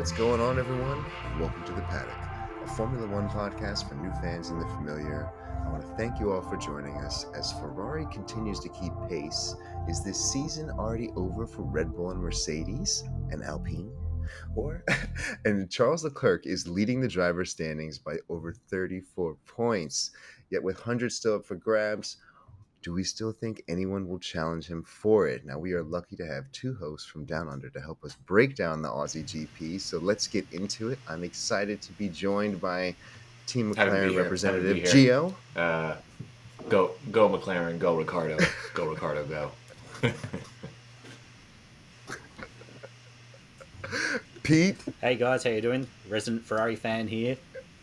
What's going on, everyone? Welcome to the Paddock, a Formula One podcast for new fans and the familiar. I want to thank you all for joining us as Ferrari continues to keep pace. Is this season already over for Red Bull and Mercedes and Alpine? And Charles Leclerc is leading the driver standings by over 34 points. Yet with 100 still up for grabs, do we still think anyone will challenge him for it? Now, we are lucky to have two hosts from Down Under to help us break down the Aussie GP. So let's get into it. I'm excited to be joined by Team McLaren representative Gio. Go McLaren, go Ricardo. Go Ricardo, go. Pete. Hey guys, how you doing? Resident Ferrari fan here,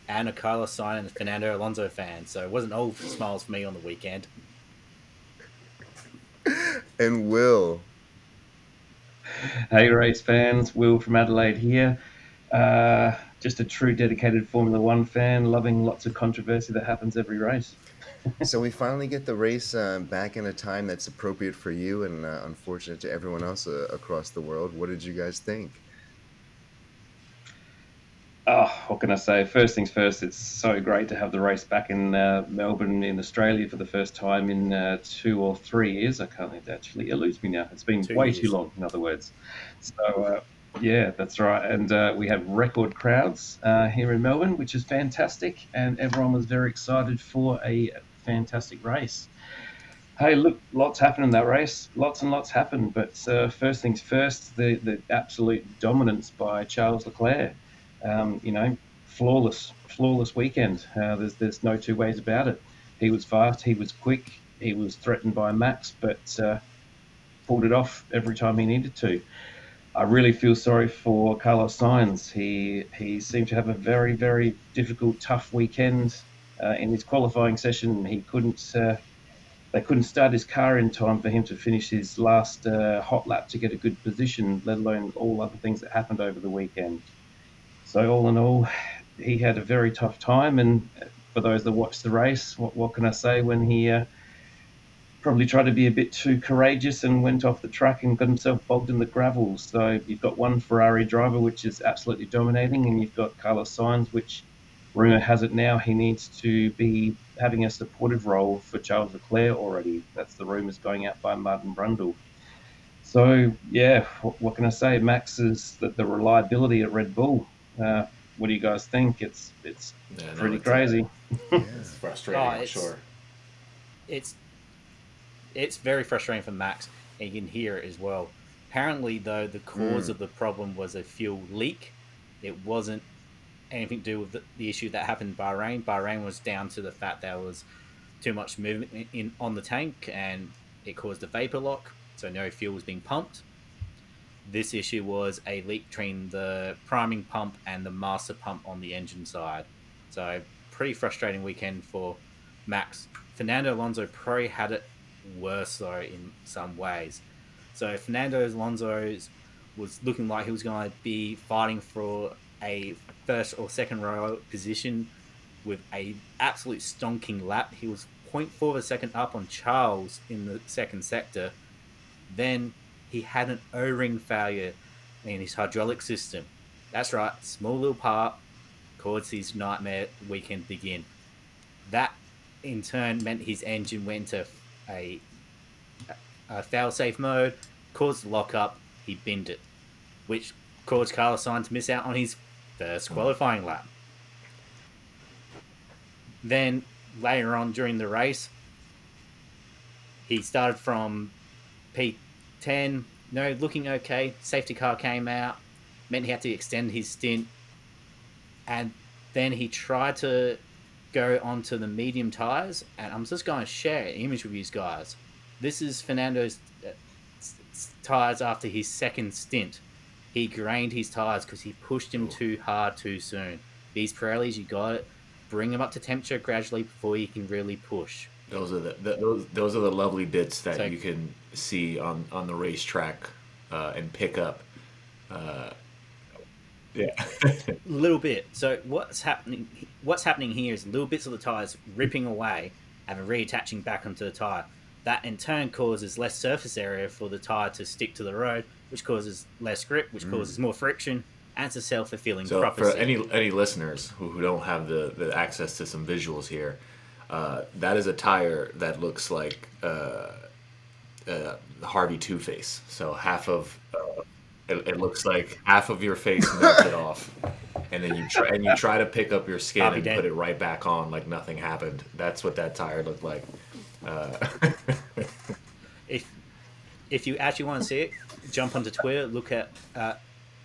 and a Carlos Sainz and Fernando Alonso fan. So it wasn't all smiles for me on the weekend. And Will. Hey race fans, Will from Adelaide here. Just a true dedicated Formula One fan, loving lots of controversy that happens every race. So we finally get the race back in a time that's appropriate for you and unfortunate to everyone else across the world. What did you guys think? Oh, what can I say? First things first, it's so great to have the race back in Melbourne in Australia for the first time in 2 or 3 years. I can't think actually eludes me now. It's been way too long, in other words. So, yeah, that's right. And we had record crowds here in Melbourne, which is fantastic. And everyone was very excited for a fantastic race. Hey, look, lots happened in that race. Lots and lots happened. But first things first, the absolute dominance by Charles Leclerc. Flawless weekend. There's no two ways about it. He was fast, he was quick, he was threatened by Max, but pulled it off every time he needed to. I really feel sorry for Carlos Sainz. He seemed to have a very, very difficult, tough weekend in his qualifying session. They couldn't start his car in time for him to finish his last hot lap to get a good position, let alone all other things that happened over the weekend. So all in all, he had a very tough time. And for those that watched the race, what can I say when he probably tried to be a bit too courageous and went off the track and got himself bogged in the gravel. So you've got one Ferrari driver, which is absolutely dominating, and you've got Carlos Sainz, which rumour has it now he needs to be having a supportive role for Charles Leclerc already. That's the rumours going out by Martin Brundle. So, yeah, what can I say? Max is the reliability at Red Bull. What do you guys think? It's pretty crazy. It's frustrating, I'm sure. It's very frustrating for Max, and you can hear it as well. Apparently, though, the cause of the problem was a fuel leak. It wasn't anything to do with the issue that happened in Bahrain. Bahrain was down to the fact there was too much movement on the tank, and it caused a vapor lock, so no fuel was being pumped. This issue was a leak between the priming pump and the master pump on the engine side. So, pretty frustrating weekend for Max. Fernando Alonso probably had it worse, though, in some ways. So, Fernando Alonso was looking like he was going to be fighting for a first or second row position with a absolute stonking lap. He was 0.4 of a second up on Charles in the second sector. Then he had an O-ring failure in his hydraulic system. That's right, small little part caused his nightmare weekend begin. That, in turn, meant his engine went into a fail-safe mode, caused the lock-up, he binned it, which caused Carlos Sainz to miss out on his first qualifying lap. Then, later on during the race, he started from P10, looking okay. Safety car came out, meant he had to extend his stint, and then he tried to go onto the medium tyres, and I'm just going to share an image with you guys. This is Fernando's tyres after his second stint. He grained his tyres because he pushed him too hard too soon. These Pirellis, you got it. Bring them up to temperature gradually before you can really push. Those are the lovely bits that you can see on the racetrack and pick up. Yeah, a little bit. So what's happening here is little bits of the tires ripping away and reattaching back onto the tire. That in turn causes less surface area for the tire to stick to the road, which causes less grip, which causes more friction, and it's a self-fulfilling So prophecy. for any listeners who don't have the access to some visuals here, that is a tire that looks like Harvey Two-Face. So half of it looks like half of your face melted off, and then you try to pick up your skin and put it right back on like nothing happened. That's what that tire looked like. If you actually want to see it, jump onto Twitter, look at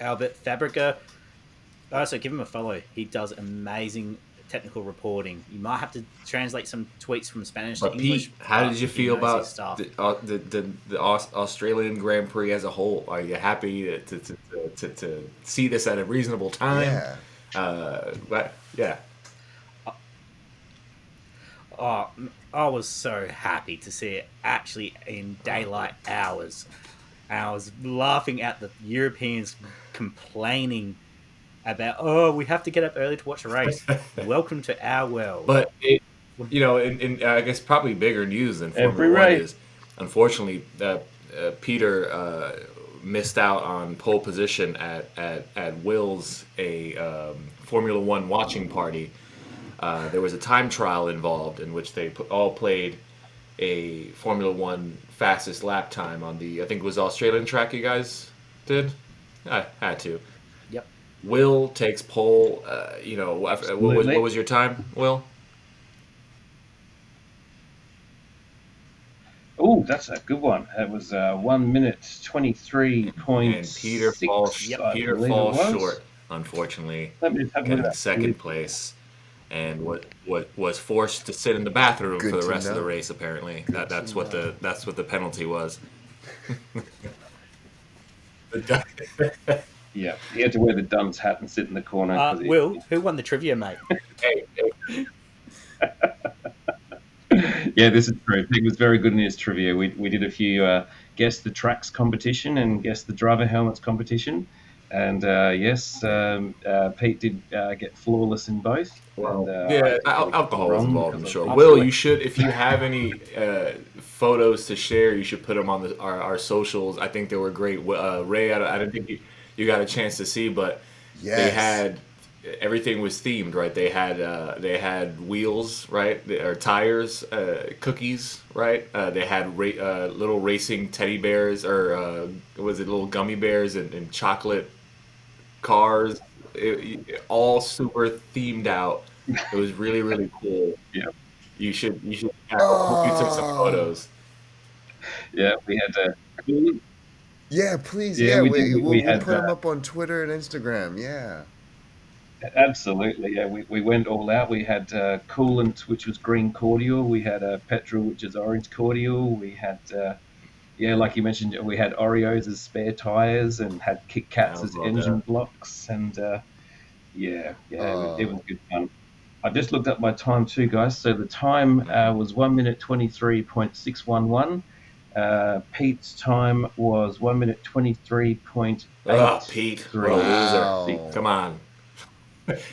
Albert Fabrica. Also, give him a follow. He does amazing technical reporting. You might have to translate some tweets from Spanish to English. Pete, how did you feel about the Australian Grand Prix as a whole? Are you happy to see this at a reasonable time? Yeah. Oh, I was so happy to see it actually in daylight hours. And I was laughing at the Europeans complaining about, we have to get up early to watch a race. Welcome to our world. But, in I guess probably bigger news than Formula One is, unfortunately, Peter missed out on pole position at Will's, a Formula One watching party. There was a time trial involved in which they all played a Formula One fastest lap time on the, I think it was Australian track you guys did? I had to. Yep. Will takes pole. What was your time, Will? Oh, that's a good one. It was 1 minute 23.6. And Peter falls short, unfortunately, in second place. And what was forced to sit in the bathroom for the rest of the race. Apparently, that's what the penalty was. Yeah, he had to wear the dunce hat and sit in the corner. Will, who won the trivia, mate? Hey. Yeah, this is true. Pete was very good in his trivia. We did a few guess the tracks competition and guess the driver helmets competition. And yes, Pete did get flawless in both. Well, and, alcohol was involved, I'm sure. Will, you should, if you have any photos to share, you should put them on our socials. I think they were great. Ray, I don't think you got a chance to see, but they had, everything was themed, right? They had wheels, right, or tires, cookies, right? They had little racing teddy bears, or was it little gummy bears and chocolate cars, all super themed out. It was really, really cool. Yeah, you should. You took some photos. Yeah, we had. Yeah, please. Yeah, we'll had, put them up on Twitter and Instagram. Yeah. Absolutely, yeah. We went all out. We had coolant, which was green cordial. We had petrol, which is orange cordial. We had, like you mentioned, we had Oreos as spare tires and had Kit Kats as engine blocks. And it was good fun. I just looked up my time too, guys. So the time was 1 minute 23.611. Pete's time was 1 minute 23.8. Oh, Pete, wow. loser. Come on.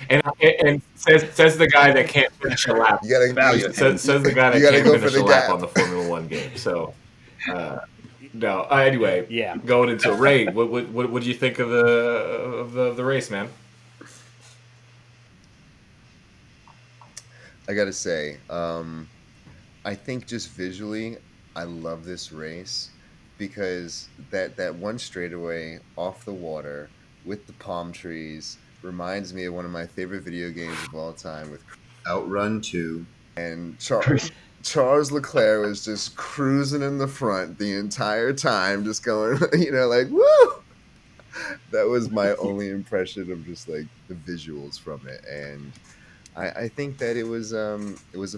And says the guy that can't finish a lap. Says the guy that can't finish a lap on the Formula One game. So, no. Anyway, going into Ray, what did you think of the race, man? I gotta say, I think just visually, I love this race because that one straightaway off the water with the palm trees reminds me of one of my favorite video games of all time, with Outrun 2. And Charles Leclerc was just cruising in the front the entire time, just going, like, woo! That was my only impression of just like the visuals from it. And I think that it was a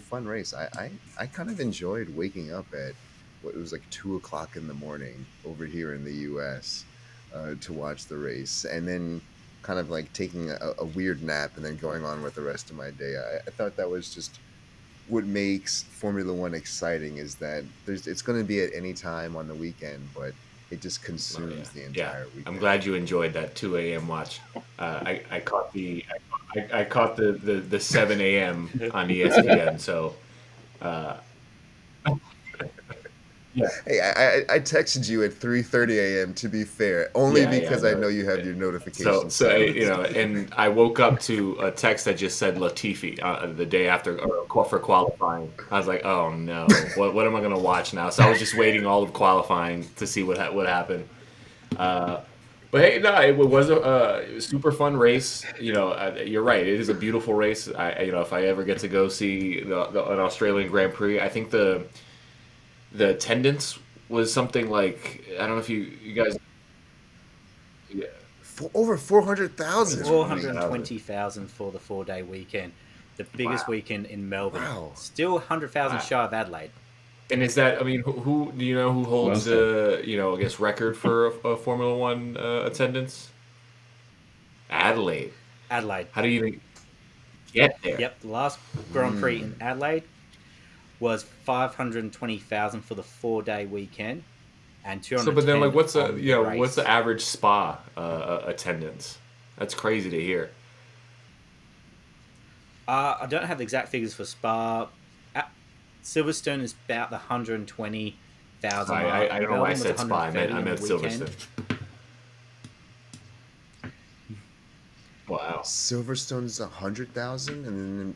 fun race. I kind of enjoyed waking up at what was like 2 o'clock in the morning over here in the U.S. To watch the race, and then kind of like taking a weird nap and then going on with the rest of my day. I thought that was just what makes Formula One exciting, is that it's going to be at any time on the weekend, but it just consumes the entire weekend. I'm glad you enjoyed that 2 a.m. watch. I caught the 7 a.m. on ESPN. So Yeah. Hey, I texted you at 3:30 a.m. to be fair, only because I know you have your So, notifications so set. you know, and I woke up to a text that just said Latifi the day after for qualifying. I was like, oh no, what am I gonna watch now? So I was just waiting all of qualifying to see what happened. But hey, no, it was a super fun race. You know, you're right. It is a beautiful race. You know, if I ever get to go see an Australian Grand Prix, I think the attendance was something like, I don't know if you guys. Yeah, Over 400,000. 420,000 for the 4-day weekend, the biggest wow. weekend in Melbourne. Wow. Still 100,000 Wow. shy of Adelaide. And is that? I mean, who do you know who holds Well the I guess record for a Formula One attendance? Adelaide. Adelaide. How do you even get there? Yep, the last Grand Prix in Adelaide was 520,000 for the 4-day weekend, and 210. So, but then, like, what's on the race. what's the average spa attendance? That's crazy to hear. I don't have the exact figures for Spa. Silverstone is about the 120,000 mark. I don't know why I said Spa. I meant Silverstone. Wow. Silverstone's 100,000, and then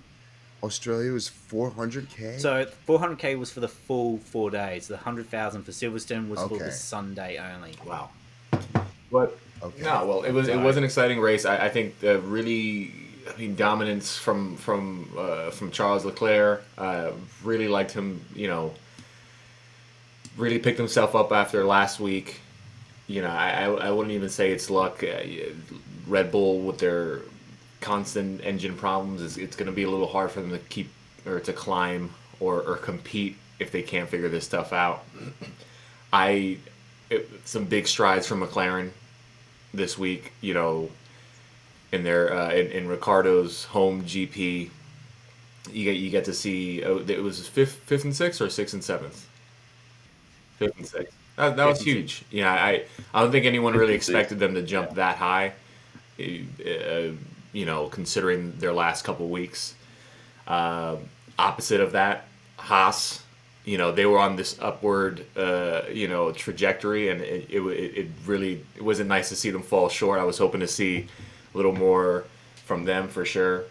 Australia was 400K. So 400K was for the full 4 days. The 100,000 for Silverstone was for the Sunday only. Wow. But no, well, it was an exciting race. I think really, I mean, dominance from Charles Leclerc. Really liked him. You know, really picked himself up after last week. You know, I wouldn't even say it's luck. Red Bull with their constant engine problems, it's going to be a little hard for them to keep or to climb or compete if they can't figure this stuff out. Some big strides from McLaren this week, you know, in their in Ricciardo's home GP. You get to see it was fifth and sixth or sixth and seventh. Fifth and sixth. That was huge. Yeah, I don't think anyone really expected them to jump that high. You know, considering their last couple weeks. Opposite of that, Haas, you know, they were on this upward, trajectory, and it really wasn't nice to see them fall short. I was hoping to see a little more from them for sure.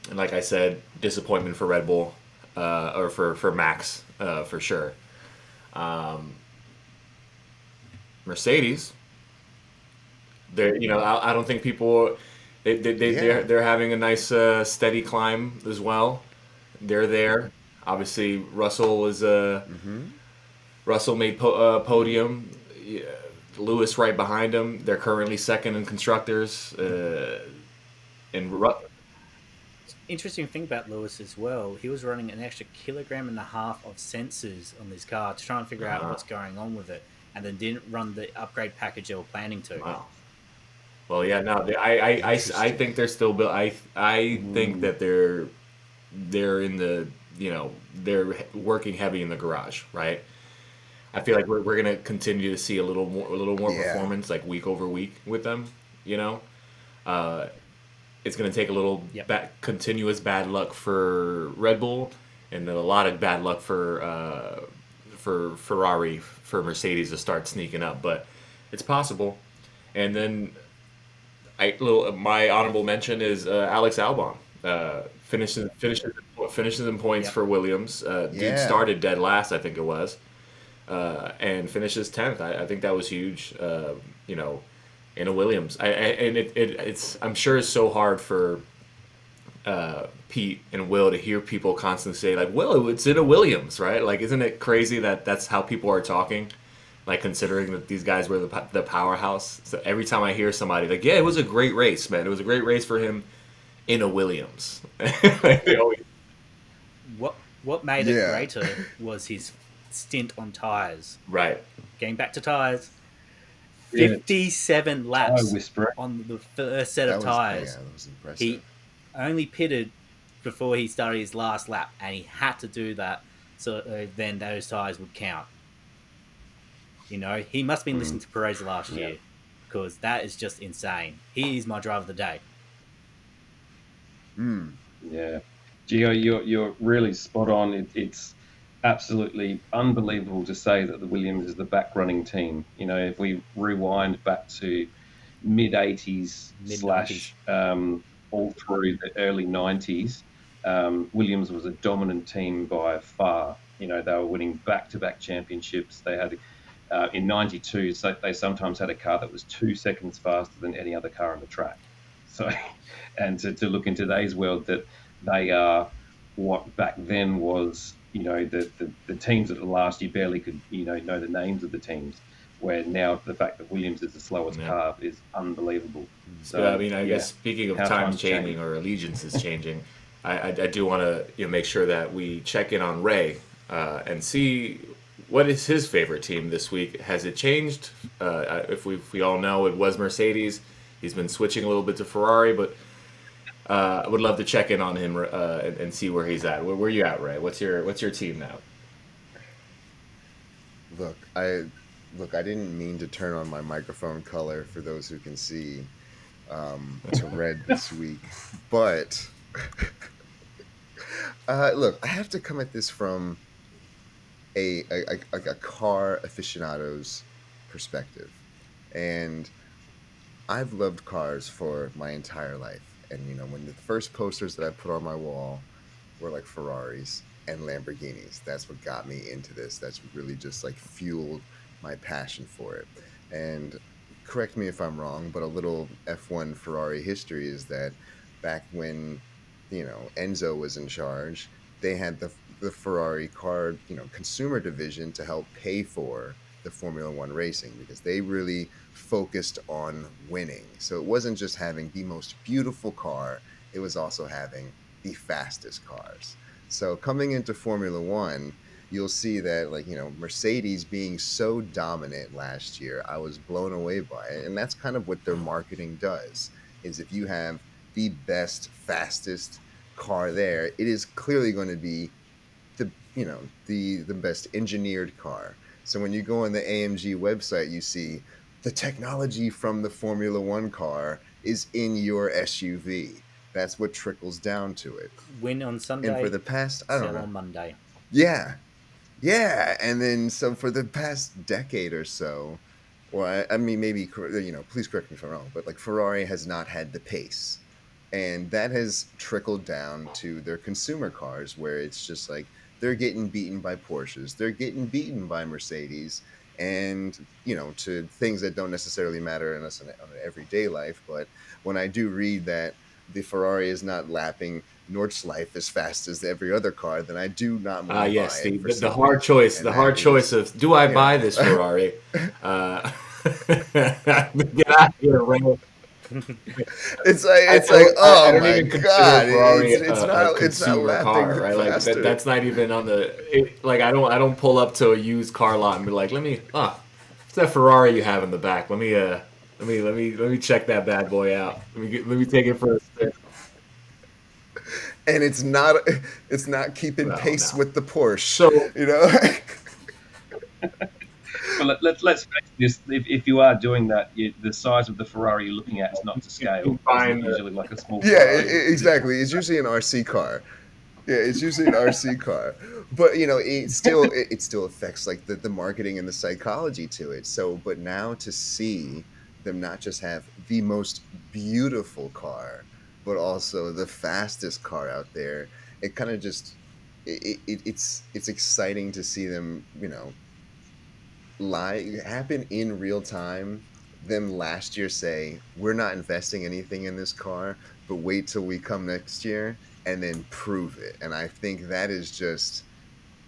And like I said, disappointment for Red Bull, or for Max, for sure. Mercedes, I don't think people. They're having a nice steady climb as well. They're there. Obviously, Russell was Russell made podium. Lewis right behind him. They're currently second in constructors. Interesting thing about Lewis as well, he was running an extra 1.5 kilograms of sensors on this car to try and figure out what's going on with it, and then didn't run the upgrade package they were planning to. Wow. Well, yeah, no, I think they're still built. I think that they're in the, they're working heavy in the garage, right? I feel like we're gonna continue to see a little more performance, like week over week with them. It's gonna take a little continuous bad luck for Red Bull, and a lot of bad luck for Ferrari, for Mercedes to start sneaking up, but it's possible. And then my honorable mention is Alex Albon. Finishes in points for Williams. Dude started dead last, I think it was, and finishes 10th. I think that was huge. In a Williams. I'm sure it's so hard for Pete and Will to hear people constantly say, like, "Will, it's in a Williams," right? Like, isn't it crazy that that's how people are talking? Like, considering that these guys were the powerhouse. So every time I hear somebody like, "Yeah, it was a great race, man. It was a great race for him in a Williams." What made it greater was his stint on tires. Right. Getting back to tires, 57 laps on the first set of tires. That was impressive. He only pitted before he started his last lap, and he had to do that so then those tires would count. He must have been listening to Perez last year, because that is just insane. He is my driver of the day. Yeah, Gio, you're really spot on. It's absolutely unbelievable to say that the Williams is the back running team. You know, if we rewind back to mid 80s slash all through the early 90s, Williams was a dominant team by far. You know, they were winning back-to-back championships. They had in '92, so they sometimes had a car that was 2 seconds faster than any other car on the track. So, and to look in today's world, that they are what back then was, you know, the teams that last you barely could, you know the names of the teams. Where now the fact that Williams is the slowest car is unbelievable. So I mean, I guess speaking of times changing or allegiances changing, I do want to make sure that we check in on Ray and see what is his favorite team this week. Has it changed? If we all know it was Mercedes, he's been switching a little bit to Ferrari, but I would love to check in on him and see where he's at. Where are you at, Ray? What's your team now? Look, I didn't mean to turn on my microphone color for those who can see to red this week, but look, I have to come at this from a car aficionado's perspective, and I've loved cars for my entire life. And when the first posters that I put on my wall were like Ferraris and Lamborghinis, that's what got me into this. That's really just like fueled my passion for it. And correct me if I'm wrong, but a little F1 Ferrari history is that back when Enzo was in charge, they had the Ferrari car consumer division to help pay for the Formula One racing, because they really focused on winning. So it wasn't just having the most beautiful car, it was also having the fastest cars. So coming into Formula One, you'll see that Mercedes being so dominant last year, I was blown away by it. And that's kind of what their marketing does, is if you have the best, fastest car there, it is clearly going to be the best engineered car. So when you go on the AMG website, you see the technology from the Formula One car is in your SUV. That's what trickles down to it. Win on Sunday, and for the past, I don't know, on Monday. Yeah. And then so for the past decade or so, or I mean, maybe, please correct me if I'm wrong, but like Ferrari has not had the pace. And that has trickled down to their consumer cars, where it's just like they're getting beaten by Porsches, they're getting beaten by Mercedes, and to things that don't necessarily matter in us on an everyday life. But when I do read that the Ferrari is not lapping Nordschleife as fast as every other car, then I do not want to buy it. The hard choice. The hard choice of, do I buy this Ferrari? Get out of here, Ray. It's like oh my god, it's not lapping car, right? Like that's not even on the. I don't pull up to a used car lot and be like, what's that Ferrari you have in the back? Let me check that bad boy out. Let me take it for a spin. And it's not keeping pace with the Porsche. So Well, let's face this. If you are doing that, the size of the Ferrari you're looking at is not to scale. It's usually like a small. Exactly. It's usually an RC car. Yeah, it's usually an RC car. But it still affects like the marketing and the psychology to it. So, but now to see them not just have the most beautiful car, but also the fastest car out there, it kind of just it's exciting to see them happen in real time. Them last year say, we're not investing anything in this car, but wait till we come next year and then prove it. And I think that is just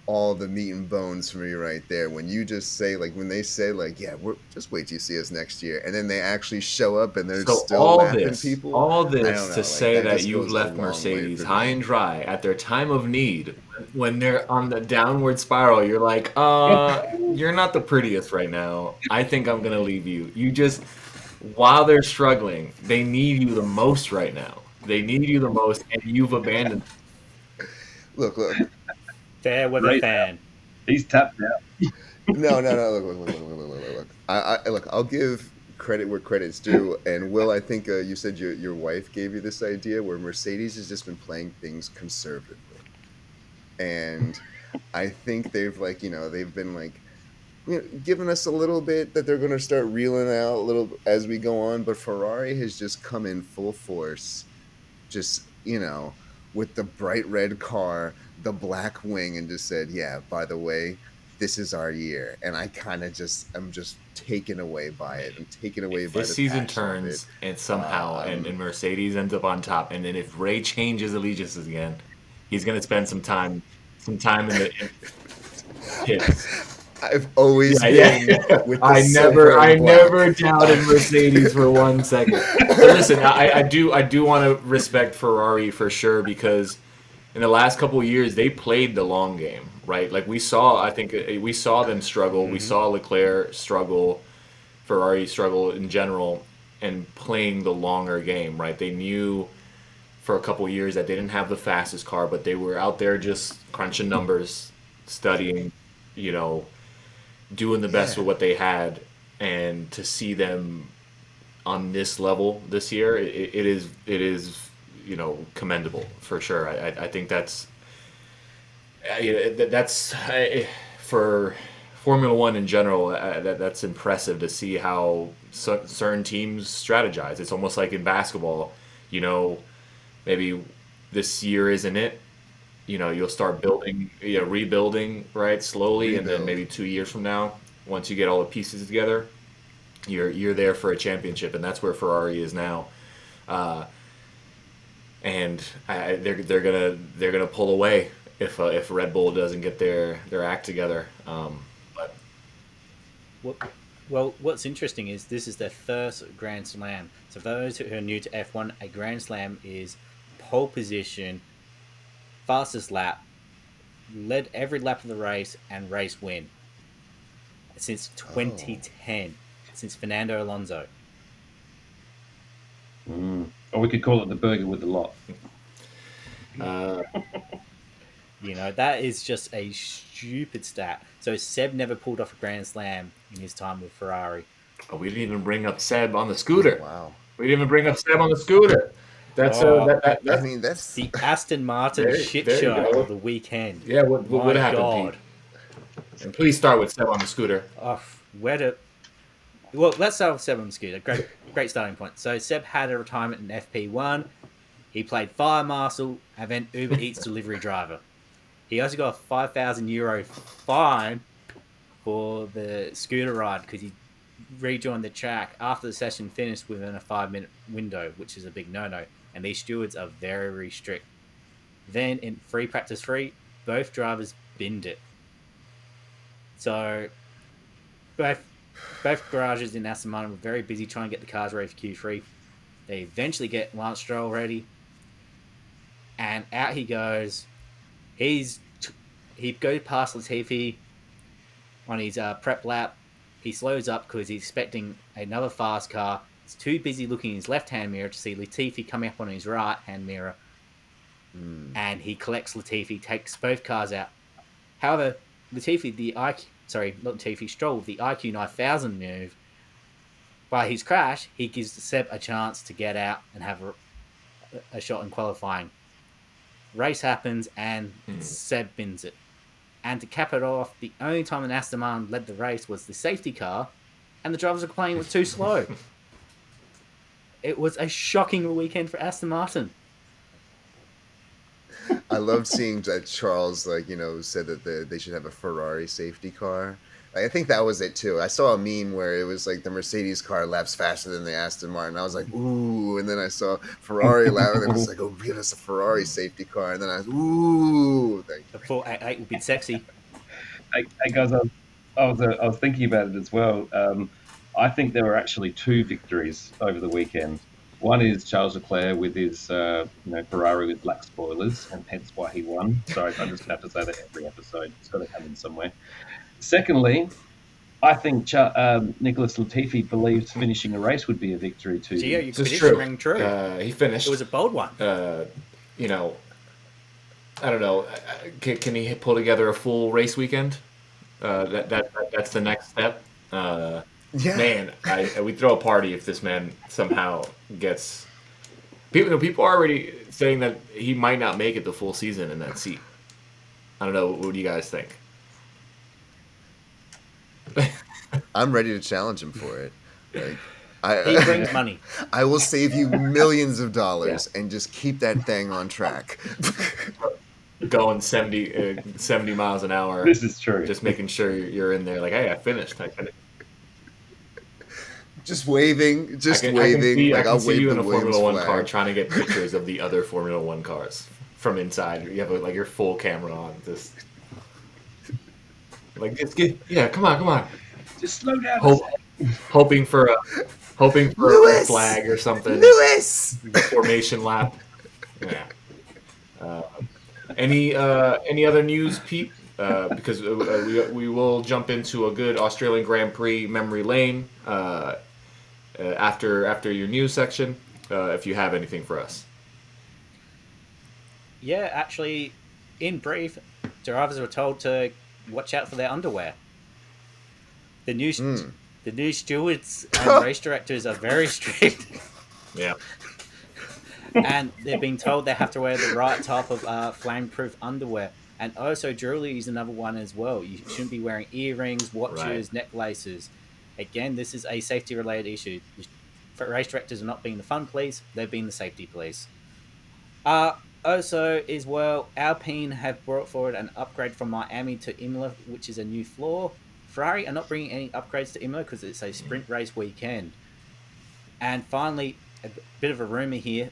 all the meat and bones for me right there. When you just say, like, when they say, like, yeah, we're just wait till you see us next year, and then they actually show up and they're still lapping people. All this to say that you've left Mercedes high and dry at their time of need. When they're on the downward spiral, you're like, you're not the prettiest right now. I think I'm gonna leave you. You just, while they're struggling, they need you the most right now. They need you the most, and you've abandoned them. Look. Fair weather fan. He's tapped out. No. Look. I'll give credit where credit's due. And Will, I think you said your wife gave you this idea where Mercedes has just been playing things conservatively. And I think they've they've been giving us a little bit that they're going to start reeling out a little as we go on, but Ferrari has just come in full force, just with the bright red car, the black wing, and just said, yeah, by the way, this is our year. And I'm just taken away by it. I'm taken away if by this the season passion of turns it. and somehow and Mercedes ends up on top, and then if Ray changes allegiances again, he's going to spend some time in the pits. I've always been with the I silver and black. never doubted Mercedes for 1 second. But listen, I do want to respect Ferrari for sure, because in the last couple of years they played the long game, right? Like we saw them struggle. Mm-hmm. We saw Leclerc struggle, Ferrari struggle in general, and playing the longer game, right? They knew for a couple of years that they didn't have the fastest car, but they were out there just crunching numbers, studying, doing the best with what they had. And to see them on this level this year, it is commendable for sure. I think that's for Formula One in general. That's impressive to see how certain teams strategize. It's almost like in basketball, maybe this year isn't it. You'll start rebuilding, right, slowly, and then maybe 2 years from now, once you get all the pieces together, you're there for a championship, and that's where Ferrari is now. And they're gonna pull away if Red Bull doesn't get their act together. Well, what's interesting is this is their first Grand Slam. So for those who are new to F1, a Grand Slam is pole position, fastest lap, led every lap of the race, and race win. Since 2010, since Fernando Alonso. Or we could call it the burger with the lot. That is just a stupid stat. So Seb never pulled off a Grand Slam in his time with Ferrari. Oh, we didn't even bring up Seb on the scooter. Wow. We didn't even bring up Seb on the scooter. That's that's the Aston Martin shit show of the weekend. Yeah, what happened, Pete? And please start with Seb on the scooter. Well, let's start with Seb on the scooter. Great starting point. So Seb had a retirement in FP1. He played fire marshal and then Uber Eats delivery driver. He also got a €5,000 fine for the scooter ride because he rejoined the track after the session finished within a 5-minute window, which is a big no-no. And these stewards are very, very strict. Then in free practice 3, both drivers binned it. So both garages in Aston Martin were very busy trying to get the cars ready for Q3. They eventually get Lance Stroll ready, and out he goes. He goes past Latifi on his prep lap. He slows up because he's expecting another fast car. He's too busy looking in his left-hand mirror to see Latifi coming up on his right-hand mirror. And he collects Latifi, takes both cars out. However, Stroll, the IQ 9000 move, by his crash, he gives Seb a chance to get out and have a shot in qualifying. Race happens, and Seb bins it. And to cap it off, the only time an Aston Martin led the race was the safety car, and the drivers were complaining it was too slow. It was a shocking weekend for Aston Martin. I love seeing that Charles, said that they should have a Ferrari safety car. I think that was it too. I saw a meme where it was like the Mercedes car laps faster than the Aston Martin. I was like, ooh, and then I saw Ferrari lap, and it was like, oh, give us a Ferrari safety car, and then I was, ooh. The 488 would be sexy. Hey guys, I was thinking about it as well. I think there were actually 2 victories over the weekend. One is Charles Leclerc with his Ferrari with black spoilers, and hence why he won. Sorry, I just have to say that every episode. It's got to come in somewhere. Secondly, I think Nicholas Latifi believes finishing a race would be a victory too. Gio, you This is finished true. true. He finished. It was a bold one. I don't know. Can he pull together a full race weekend? That's the next step. Man, we throw a party if this man somehow gets. People are already saying that he might not make it the full season in that seat. I don't know. What do you guys think? I'm ready to challenge him for it. Like, He brings money. I will save you millions of dollars and just keep that thing on track. Going 70 miles an hour. This is true. Just making sure you're in there. Like, hey, I finished. Just waving. I can see you in a Formula One car trying to get pictures of the other Formula One cars from inside. You have your full camera on. Just come on. Just slow down. Hoping for a flag or something. Lewis! Formation lap. Yeah. Any other news, Pete? Because we will jump into a good Australian Grand Prix memory lane after your news section. If you have anything for us. Yeah, actually, in brief, drivers were told to watch out for their underwear. The new stewards and race directors are very strict. Yeah. And they're being told they have to wear the right type of flame-proof underwear. And also, jewelry is another one as well. You shouldn't be wearing earrings, watches, necklaces. Again, this is a safety-related issue. Race directors are not being the fun police, they're being the safety police. Also, as well, Alpine have brought forward an upgrade from Miami to Imola, which is a new floor. Ferrari are not bringing any upgrades to Imola because it's a sprint race weekend. And finally, a bit of a rumour here.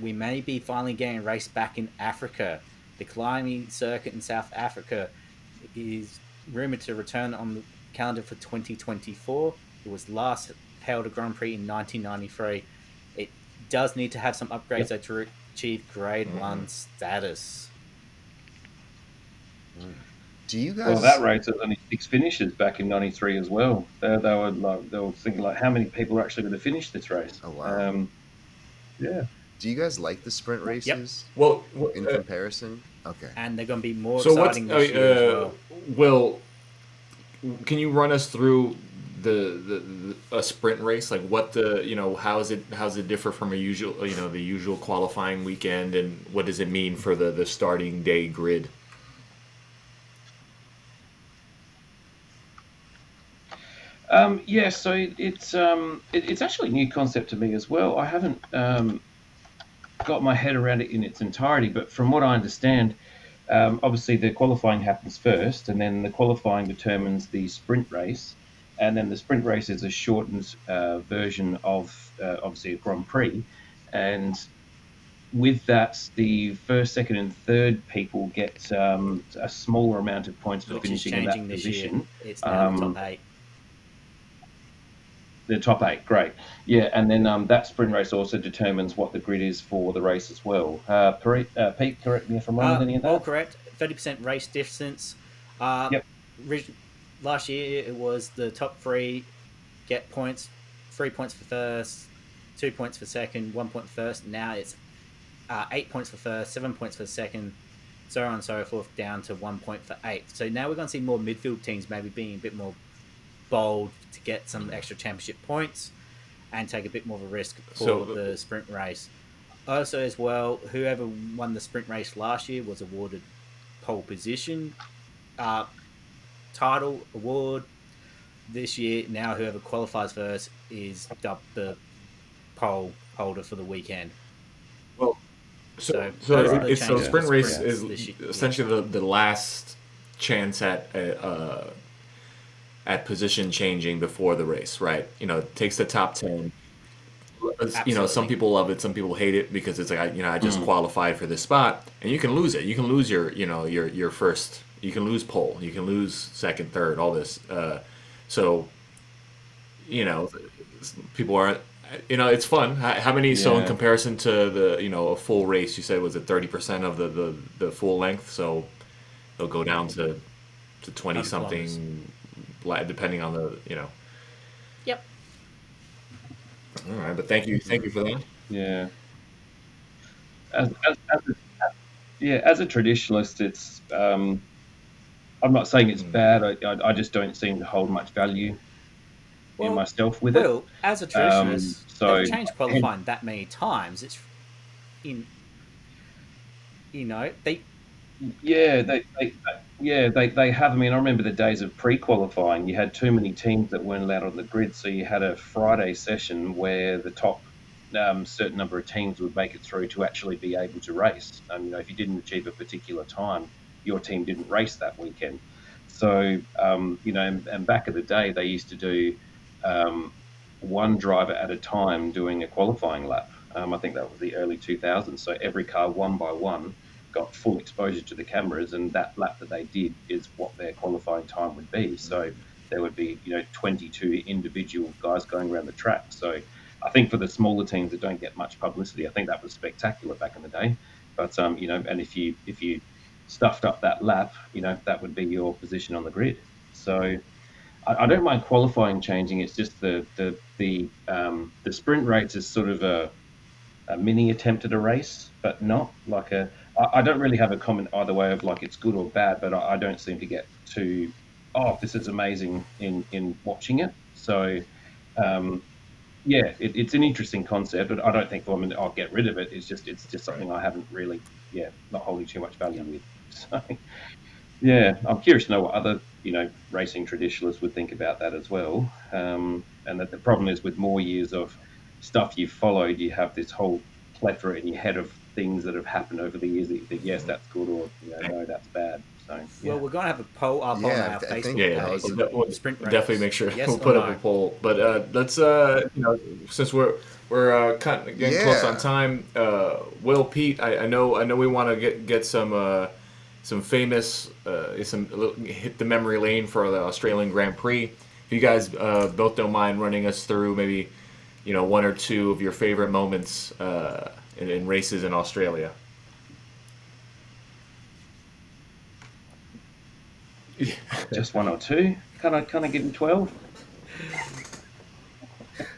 We may be finally getting a race back in Africa. The climbing circuit in South Africa is rumoured to return on the calendar for 2024. It was last held a Grand Prix in 1993. It does need to have some upgrades to achieve Grade 1 status. Do you guys? Well, that race had only 6 finishes back in '93 as well. They were thinking how many people are actually going to finish this race. Oh wow! Yeah. Do you guys like the sprint races? Yep. Well, in comparison, okay. And they're going to be more exciting this year as well. Will, can you run us through a sprint race? Like what how's it differ from the usual qualifying weekend, and what does it mean for the starting day grid? So it's actually a new concept to me as well. I haven't got my head around it in its entirety, but from what I understand, obviously the qualifying happens first, and then the qualifying determines the sprint race, and then the sprint race is a shortened version of obviously a Grand Prix, and with that, the first, second, and third people get a smaller amount of points for finishing in that position. Year. It's now the top 8. The top 8, great. Yeah, and then that sprint race also determines what the grid is for the race as well. Pete, correct me if I'm wrong with any of that? All correct. 30% race distance. Yep. Last year it was the top 3 get points, 3 points for first, 2 points for second, 1 point for first. Now it's 8 points for first, 7 points for second, so on and so forth, down to 1 point for 8th. So now we're going to see more midfield teams maybe being a bit more bold to get some extra championship points and take a bit more of a risk for the sprint race. Also as well, whoever won the sprint race last year was awarded pole position title award. This year, now whoever qualifies first is dubbed the pole holder for the weekend. Well, so sprint race is essentially the last chance at position changing before the race, right? It takes the top 10. Absolutely. Some people love it, some people hate it because it's like I just qualified for this spot, and you can lose it. You can lose your first. You can lose pole. You can lose second, third, all this. People aren't. It's fun. How many? Yeah. So in comparison to the a full race, you said was it 30% of the full length? So they'll go down to 20 something. Depending on the Yep. All right, but thank you for that. Yeah. As a traditionalist, it's I'm not saying it's bad. I just don't seem to hold much value in myself with it. Well, as a traditionalist, they've changed qualifying that many times. It's Yeah, they have. I mean, I remember the days of pre-qualifying. You had too many teams that weren't allowed on the grid, so you had a Friday session where the top certain number of teams would make it through to actually be able to race. If you didn't achieve a particular time, your team didn't race that weekend. So, and back in the day, they used to do one driver at a time doing a qualifying lap. I think that was the early 2000s. So every car, one by one, got full exposure to the cameras, and that lap that they did is what their qualifying time would be. So there would be 22 individual guys going around the track. So I think for the smaller teams that don't get much publicity, I think that was spectacular back in the day. But and if you stuffed up that lap, that would be your position on the grid. So I don't mind qualifying changing. It's just the sprint rates is sort of a mini attempt at a race, but not like a. I don't really have a comment either way of like it's good or bad, but I don't seem to get to, oh, this is amazing in watching it. So, it's an interesting concept, but I don't think I'll get rid of it. It's just something I haven't really, not holding too much value with. So, I'm curious to know what other racing traditionalists would think about that as well. And that the problem is with more years of stuff you've followed, you have this whole plethora in your head of things that have happened over the years that you think, yes, that's good, or no, that's bad. So, Well, we're going to have a poll up on our Facebook page. We'll sprint definitely races. make sure Yes we'll or put no? up a poll. But let's since we're getting close on time. Will, Pete, I know we want to get some famous hit the memory lane for the Australian Grand Prix. If you guys both don't mind running us through maybe one or two of your favorite moments in races in Australia. Just one or two. Can I give him 12?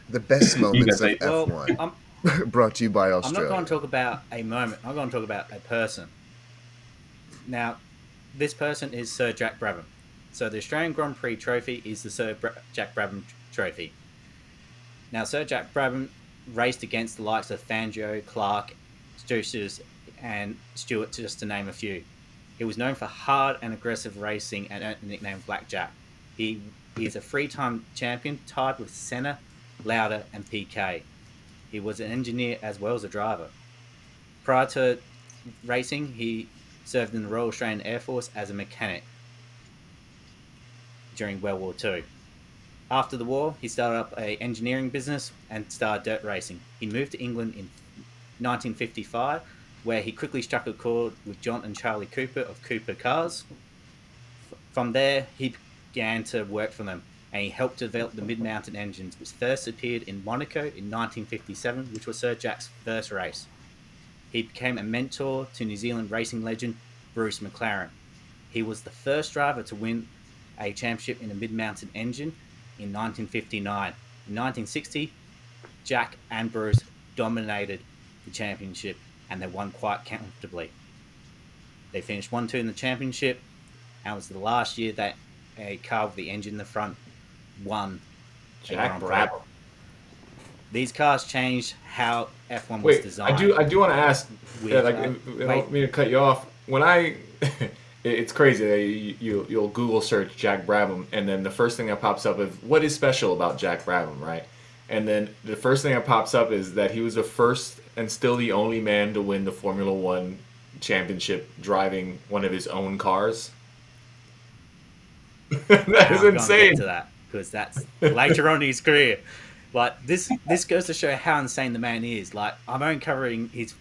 The best moments of Well, F1 brought to you by Australia. I'm not going to talk about a moment. I'm going to talk about a person. Now, this person is Sir Jack Brabham. So the Australian Grand Prix trophy is the Sir Jack Brabham trophy. Now, Sir Jack Brabham raced against the likes of Fangio, Clark, Stewart, and Stewart, just to name a few. He was known for hard and aggressive racing and earned the nickname Black Jack. He is a three-time champion, tied with Senna, Lauda, and PK. He was an engineer as well as a driver. Prior to racing, he served in the Royal Australian Air Force as a mechanic during World War II. After the war, he started up an engineering business and started dirt racing. He moved to England in 1955, where he quickly struck a chord with John and Charlie Cooper of Cooper Cars. From there, he began to work for them, and he helped develop the mid-mountain engines, which first appeared in Monaco in 1957, which was Sir Jack's first race. He became a mentor to New Zealand racing legend Bruce McLaren. He was the first driver to win a championship in a mid-mountain engine in 1959. In 1960, Jack and Bruce dominated the championship, and they won quite comfortably. They finished 1-2 in the championship, and it was the last year that a car with the engine in the front won. Jack Brabham. These cars changed how F1 was designed. I do want to ask. I don't mean to cut you off. When it's crazy that you'll Google search Jack Brabham, and then the first thing that pops up is what is special about Jack Brabham, right? And then the first thing that pops up is that he was the first and still the only man to win the Formula One championship driving one of his own cars. That is insane. Get to that because that's later on in his career. But this goes to show how insane the man is. Like, I'm only covering his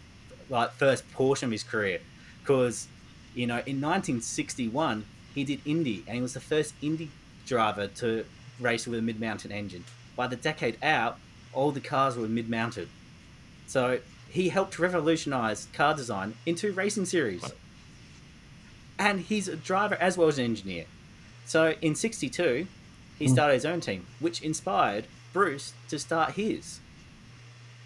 first portion of his career because in 1961 he did Indy, and he was the first Indy driver to race with a mid-mountain engine. By the decade out, all the cars were mid-mounted. So he helped revolutionize car design in 2 racing series. And he's a driver as well as an engineer. So in 62, he started his own team, which inspired Bruce to start his.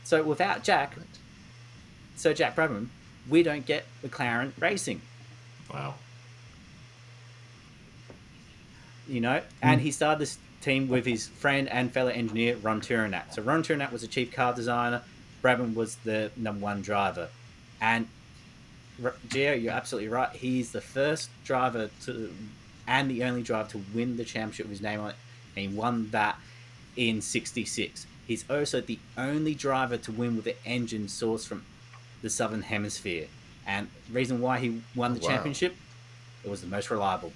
So without Sir Jack Brabham, we don't get McLaren racing. Wow. And he started this team with his friend and fellow engineer Ron Turinat. So Ron Turinat was the chief car designer. Brabham was the number 1 driver. And Gio, you're absolutely right. He's the first driver and the only driver to win the championship with his name on it, and he won that in '66. He's also the only driver to win with an engine sourced from the Southern Hemisphere. And the reason why he won the championship, it was the most reliable.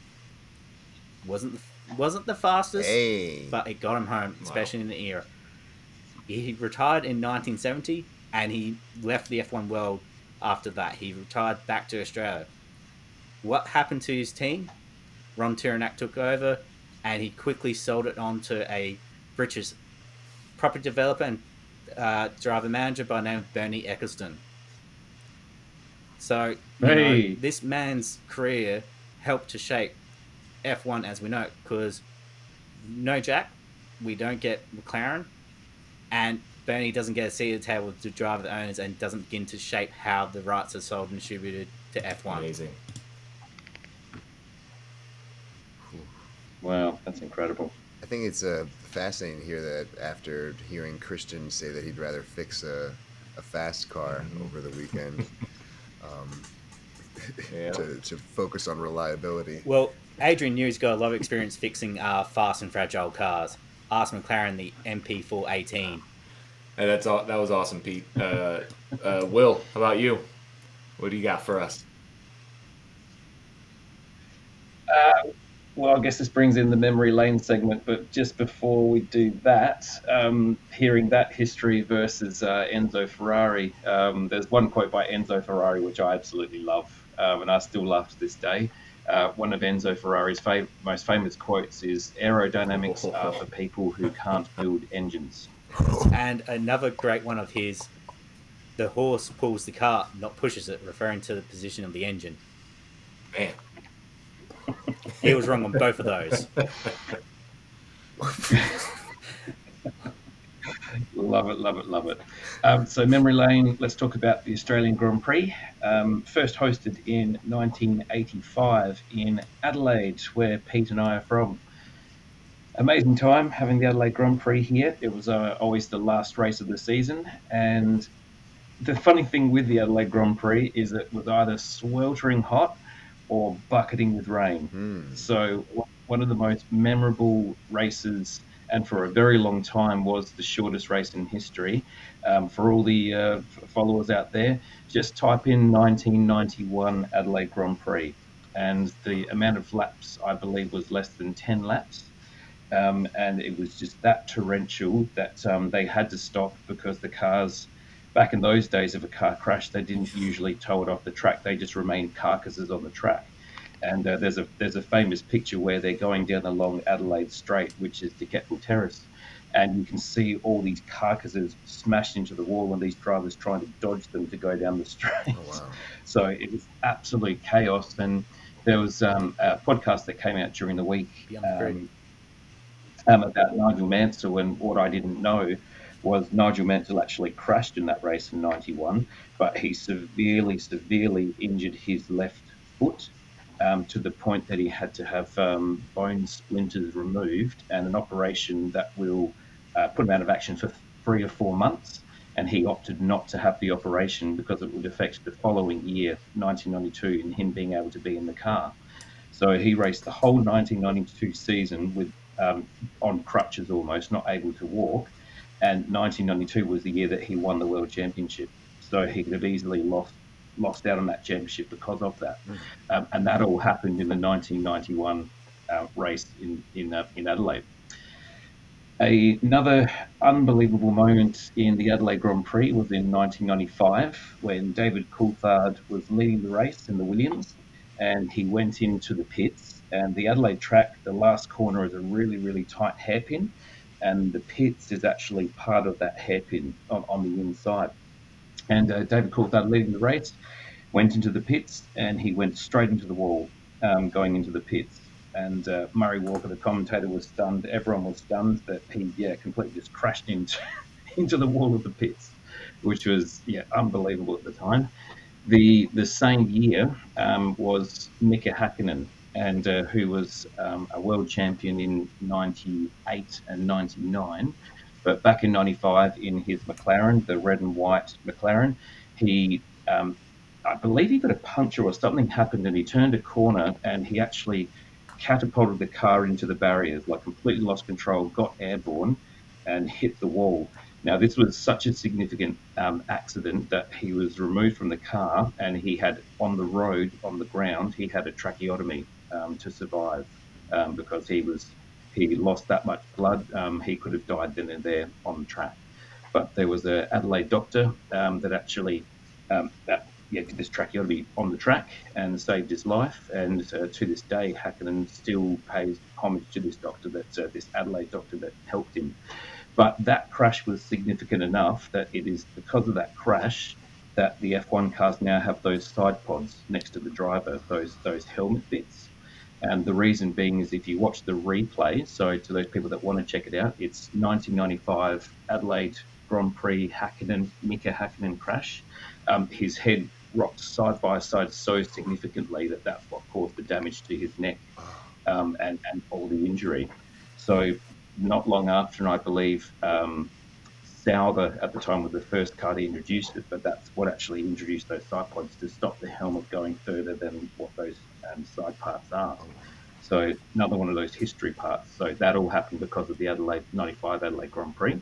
Wasn't the fastest, but it got him home, especially in the era. He retired in 1970, and he left the F1 world after that. He retired back to Australia. What happened to his team? Ron Tiranak took over, and he quickly sold it on to a British property developer and driver manager by the name of Bernie Ecclestone. So, this man's career helped to shape F1 as we know it, because no Jack, we don't get McLaren, and Bernie doesn't get a seat at the table to drive the owners and doesn't begin to shape how the rights are sold and distributed to F1. Amazing. Wow, that's incredible. I think it's fascinating to hear that after hearing Christian say that he'd rather fix a fast car over the weekend to focus on reliability. Well, Adrian New's got a lot of experience fixing fast and fragile cars. Ask McLaren the MP418. Hey, that was awesome, Pete. Will, how about you? What do you got for us? Well, I guess this brings in the memory lane segment, but just before we do that, hearing that history versus Enzo Ferrari, there's one quote by Enzo Ferrari which I absolutely love, and I still love to this day. One of Enzo Ferrari's most famous quotes is, "Aerodynamics are for people who can't build engines." And another great one of his, "The horse pulls the cart, not pushes it," referring to the position of the engine. Man. He was wrong on both of those. Love it. So memory lane, let's talk about the Australian Grand Prix. First hosted in 1985 in Adelaide, where Pete and I are from. Amazing time having the Adelaide Grand Prix here. It was always the last race of the season, and the funny thing with the Adelaide Grand Prix is it was either sweltering hot or bucketing with rain. So one of the most memorable races, and for a very long time was the shortest race in history. For all the followers out there, just type in 1991 Adelaide Grand Prix, and the amount of laps, I believe, was less than 10 laps. And it was just that torrential that they had to stop, because the cars, back in those days, if a car crashed, they didn't usually tow it off the track. They just remained carcasses on the track. And there's a famous picture where they're going down the long Adelaide Straight, which is the Keppel Terrace, and you can see all these carcasses smashed into the wall and these drivers trying to dodge them to go down the straight. Oh, wow. So it was absolute chaos. And there was a podcast that came out during the week about Nigel Mansell, and what I didn't know was Nigel Mansell actually crashed in that race in 91, but he severely injured his left foot, to the point that he had to have bone splinters removed and an operation that will put him out of action for 3 or 4 months. And he opted not to have the operation because it would affect the following year, 1992, and him being able to be in the car. So he raced the whole 1992 season with on crutches almost, not able to walk. And 1992 was the year that he won the World Championship. So he could have easily lost out on that championship because of that. And that all happened in the 1991 race in Adelaide. Another unbelievable moment in the Adelaide Grand Prix was in 1995, when David Coulthard was leading the race in the Williams, and he went into the pits. And the Adelaide track, the last corner is a really, really tight hairpin, and the pits is actually part of that hairpin on the inside. And David Coulthard, leading the race, went into the pits, and he went straight into the wall going into the pits. And Murray Walker, the commentator, was stunned. Everyone was stunned that he completely just crashed into the wall of the pits, which was unbelievable at the time. The same year was Mika Hakkinen, and who was a world champion in 98 and 99. But back in 95, in his McLaren, the red and white McLaren, he I believe he got a puncture or something happened, and he turned a corner and he actually catapulted the car into the barriers, like completely lost control, got airborne, and hit the wall. Now, this was such a significant accident that he was removed from the car, and he had on the road, on the ground, he had a tracheotomy to survive because he lost that much blood. He could have died then and there on the track. But there was an Adelaide doctor that actually did this tracheotomy on the track and saved his life. And to this day, Hakkinen still pays homage to this doctor, this Adelaide doctor that helped him. But that crash was significant enough that it is because of that crash that the F1 cars now have those side pods next to the driver, those helmet bits. And the reason being is if you watch the replay, so to those people that want to check it out, it's 1995 Adelaide Grand Prix Mika Hakkinen crash. His head rocked side by side so significantly that's what caused the damage to his neck and all the injury. So not long after, and I believe Sauber at the time was the first car to introduce it, but that's what actually introduced those side pods to stop the helmet going further than what those side parts are. So another one of those history parts. So that all happened because of the 95 Adelaide Grand Prix.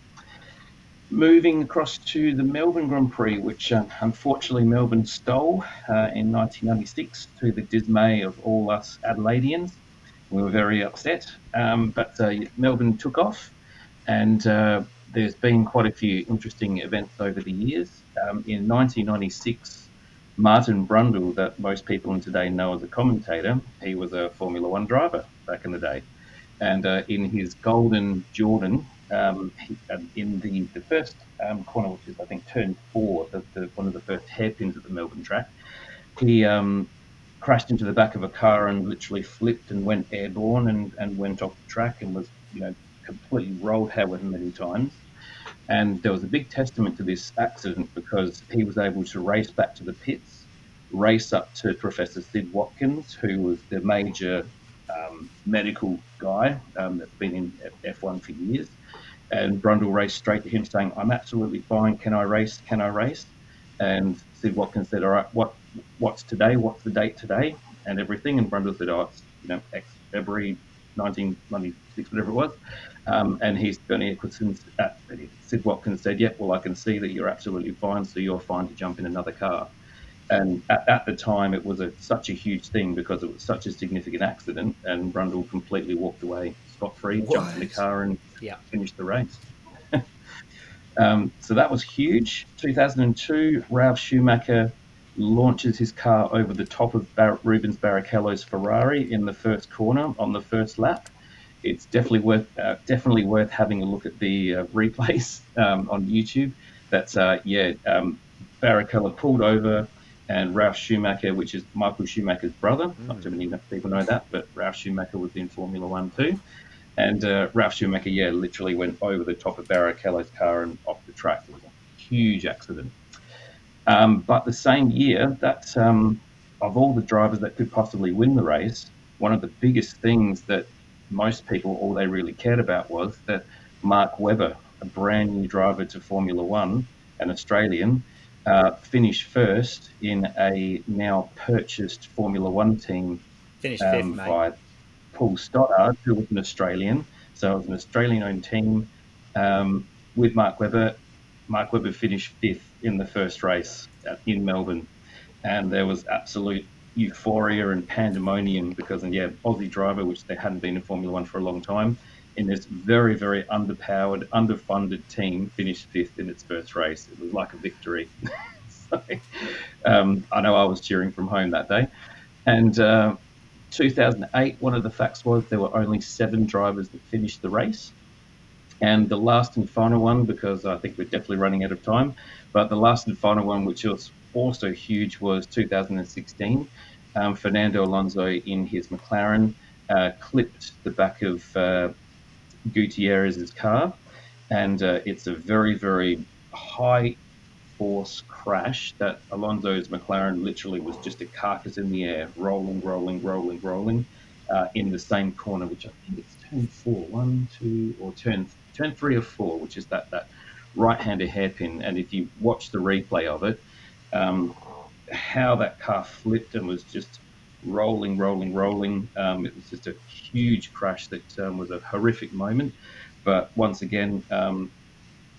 Moving across to the Melbourne Grand Prix, which unfortunately Melbourne stole in 1996 to the dismay of all us Adelaideans. We were very upset, but Melbourne took off, and there's been quite a few interesting events over the years. In 1996, Martin Brundle, that most people in today know as a commentator, he was a Formula One driver back in the day. And in his golden Jordan, in the first corner, which is I think turn 4, one of the first hairpins at the Melbourne track, he crashed into the back of a car and literally flipped and went airborne and went off the track and was completely rolled however many times. And there was a big testament to this accident because he was able to race back to the pits, race up to Professor Sid Watkins, who was the major medical guy that's been in F1 for years. And Brundle raced straight to him saying, "I'm absolutely fine. Can I race? Can I race?" And Sid Watkins said, "All right, what's today? What's the date today?" And everything. And Brundle said, "Oh, it's February 1996, whatever it was." And Sid Watkins said, "Yeah, well, I can see that you're absolutely fine, so you're fine to jump in another car." And at the time, it was such a huge thing because it was such a significant accident, and Brundle completely walked away scot-free, jumped in the car, and finished the race. So that was huge. 2002, Ralf Schumacher launches his car over the top of Rubens Barrichello's Ferrari in the first corner on the first lap. It's definitely worth having a look at the replays on YouTube. That's Barrichello pulled over, and Ralf Schumacher, which is Michael Schumacher's brother, not too many people know that, but Ralf Schumacher was in Formula One too. And Ralf Schumacher, literally went over the top of Barrichello's car and off the track. It was a huge accident. But the same year, that of all the drivers that could possibly win the race, one of the biggest things that most people, all they really cared about was that Mark Webber, a brand new driver to Formula One, an Australian, finished first in a now purchased Formula One team Finished fifth, by Paul Stoddard, who was an Australian. So it was an Australian-owned team with Mark Webber. Mark Webber finished fifth in the first race in Melbourne, and there was absolute euphoria and pandemonium because, Aussie driver, which they hadn't been in Formula One for a long time, in this very, very underpowered, underfunded team, finished fifth in its first race. It was like a victory. So, I know I was cheering from home that day. And 2008, one of the facts was there were only 7 drivers that finished the race. And the last and final one, because I think we're definitely running out of time, but the last and final one, which was also huge, was 2016. Fernando Alonso in his McLaren clipped the back of Gutierrez's car, and it's a very, very high force crash that Alonso's McLaren literally was just a carcass in the air, rolling in the same corner, which I think it's turn 4, turn 3 or 4, which is that right-hander hairpin. And if you watch the replay of it, how that car flipped and was just rolling. It was just a huge crash that was a horrific moment. But once again,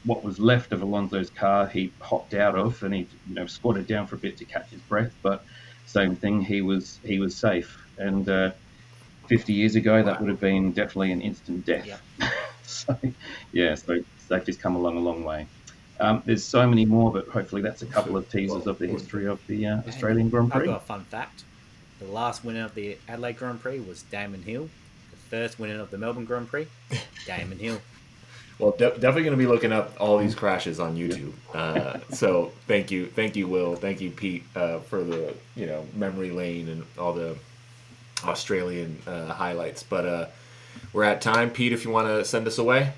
what was left of Alonso's car, he hopped out of, and he squatted down for a bit to catch his breath. But same thing, he was safe. And 50 years ago, that would have been definitely an instant death. Yep. So safety's come along a long way. There's so many more, but hopefully that's a couple of teasers of the history of the Australian Grand Prix. I've got a fun fact. The last winner of the Adelaide Grand Prix was Damon Hill. The first winner of the Melbourne Grand Prix, Damon Hill. Well, definitely going to be looking up all these crashes on YouTube. So thank you, Will, thank you, Pete, for the memory lane and all the Australian highlights. But we're at time. Pete, if you want to send us away.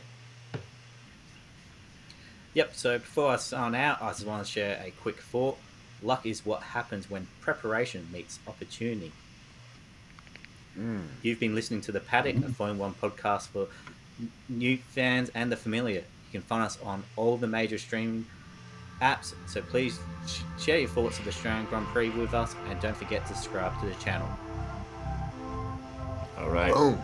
Yep, so before I sign out, I just want to share a quick thought. Luck is what happens when preparation meets opportunity. You've been listening to The Paddock, a Formula One podcast for new fans and the familiar. You can find us on all the major streaming apps, so please share your thoughts of the Australian Grand Prix with us, and don't forget to subscribe to the channel. All right. Boom.